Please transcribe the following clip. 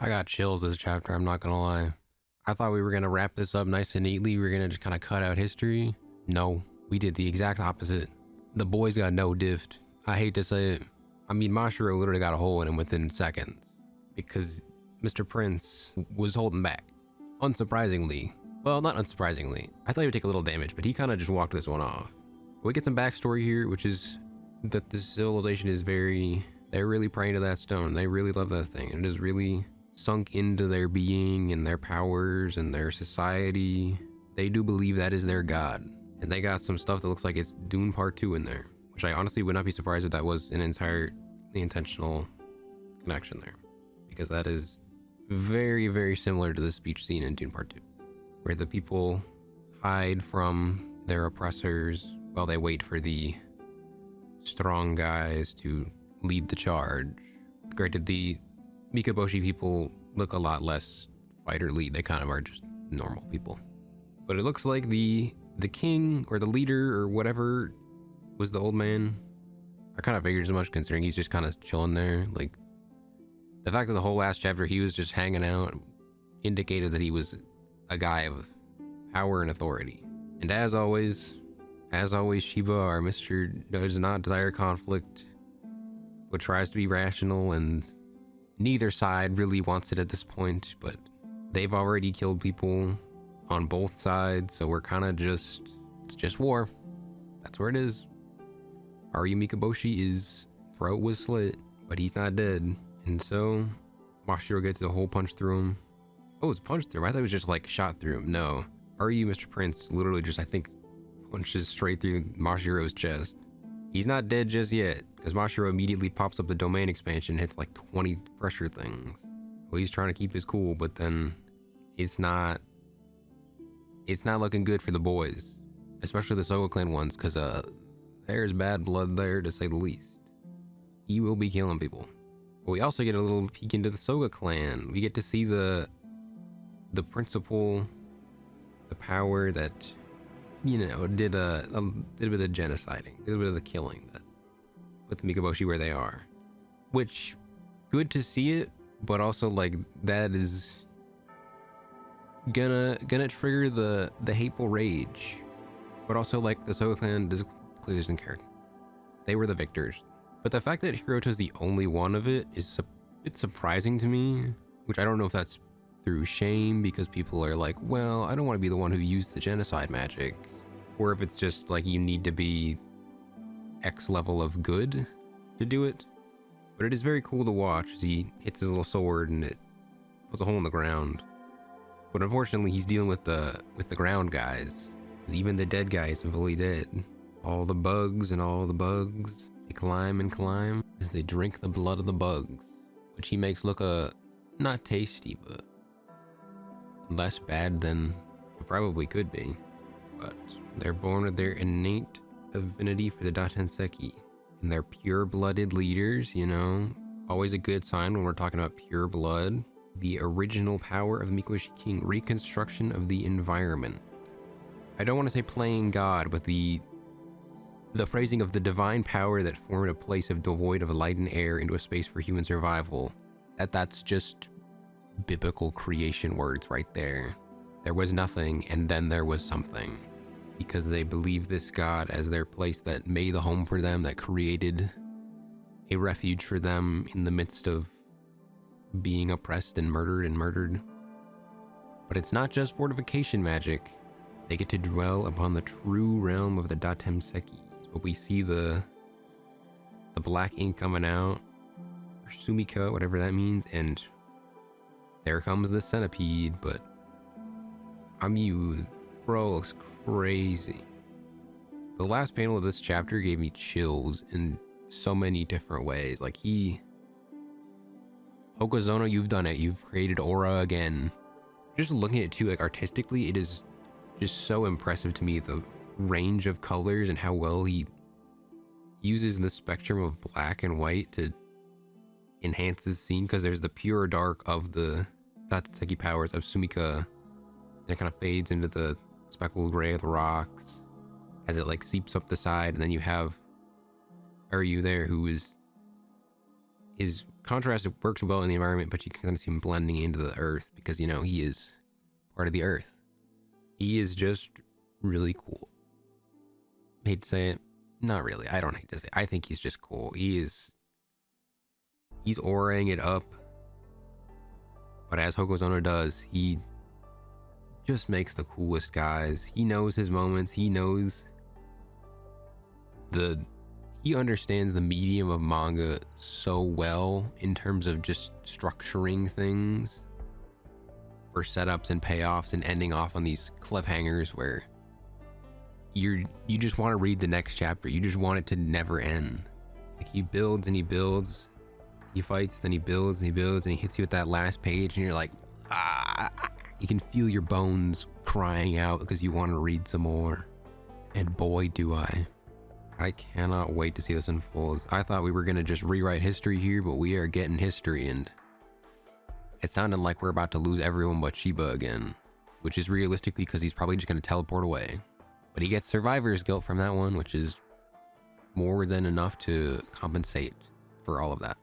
I got chills this chapter, I'm not gonna lie. I thought we were gonna wrap this up nice and neatly. We were gonna just kind of cut out history. No, we did the exact opposite. The boys got no diffed. I hate to say it. I mean, Mashiro literally got a hole in him within seconds because Mr. Prince was holding back. Unsurprisingly. Well, not unsurprisingly. I thought he would take a little damage, but he kind of just walked this one off. We get some backstory here, which is that this civilization is they're really praying to that stone. They really love that thing. It is really sunk into their being and their powers and their society. They do believe that is their god. And they got some stuff that looks like it's Dune Part 2 in there, which I honestly would not be surprised if that was an entirely intentional connection there, because that is very, very similar to the speech scene in Dune Part 2, where the people hide from their oppressors while they wait for the strong guys to lead the charge. Granted, the Mikaboshi people look a lot less fighter lead. They kind of are just normal people. But it looks like the king or the leader or whatever was the old man. I kind of figured as much, considering he's just kind of chilling there. Like, the fact that the whole last chapter he was just hanging out indicated that he was a guy of power and authority. And as always, Shiba, our Mr. does not desire conflict, but tries to be rational, and neither side really wants it at this point, but they've already killed people on both sides, so we're kind of it's just war. That's where it is. Haruyu Mikaboshi's throat was slit, but he's not dead. And so Mashiro gets a whole punch through him. Oh, it's punched through him. I thought it was just like shot through him. No. Haruyu, Mr. Prince, literally just, I think, punches straight through Mashiro's chest. He's not dead just yet, because Mashiro immediately pops up the domain expansion, hits like 20 pressure things. Well, he's trying to keep his cool, but then it's not looking good for the boys, especially the Soga clan ones, because there's bad blood there, to say the least. He will be killing people. But we also get a little peek into the Soga clan. We get to see the principal, the power that, did a bit of the genociding, did a bit of the killing that put the Mikaboshi where they are. Which, good to see it, but also like that is gonna trigger the hateful rage. But also, like, the Soga clan clearly doesn't care. They were the victors. But the fact that Hiroto's the only one of it is a bit surprising to me, which I don't know if that's through shame because people are like, well, I don't want to be the one who used the genocide magic, or if it's just like you need to be X level of good to do it. But it is very cool to watch as he hits his little sword and it puts a hole in the ground. But unfortunately, he's dealing with the ground guys. Even the dead guys are fully dead. All the bugs, they climb and climb as they drink the blood of the bugs, which he makes look not tasty, but less bad than it probably could be. But they're born with their innate affinity for the Datenseki, and they're pure-blooded leaders, always a good sign when we're talking about pure blood. The original power of Mikoshi King, reconstruction of the environment. I don't want to say playing God, but the phrasing of the divine power that formed a place devoid of light and air into a space for human survival. That's just biblical creation words right there. There was nothing, and then there was something. Because they believe this God as their place that made a home for them, that created a refuge for them in the midst of being oppressed and murdered. But it's not just fortification magic. They get to dwell upon the true realm of the Datemseki. So we see the black ink coming out, or Sumika, whatever that means, and there comes the centipede, but bro looks crazy. The last panel of this chapter gave me chills in so many different ways. Like, Hokazono, you've done it. You've created aura again. Just looking at it too, like, artistically, it is just so impressive to me, the range of colors and how well he uses the spectrum of black and white to enhance his scene, because there's the pure dark of the Datseki powers of Sumika, and it kind of fades into the speckled gray of the rocks as it like seeps up the side, and then you have Are You there, who is his contrast works well in the environment, but you can kind of see him blending into the earth because, you know, he is part of the earth. He is just really cool. Hate to say it. Not really. I don't hate to say it. I think he's just cool. He's auraing it up. But as Hokazono does, he just makes the coolest guys. He knows his moments. He understands the medium of manga so well in terms of just structuring things for setups and payoffs and ending off on these cliffhangers where you just want to read the next chapter. You just want it to never end. Like, he builds and he builds, he fights, then he builds and he builds, and he hits you at that last page and you're like, ah. You can feel your bones crying out because you want to read some more. And boy, do I. I cannot wait to see this unfold. I thought we were going to just rewrite history here, but we are getting history, and it sounded like we're about to lose everyone but Shiba again, which is realistically because he's probably just going to teleport away. But he gets survivor's guilt from that one, which is more than enough to compensate for all of that.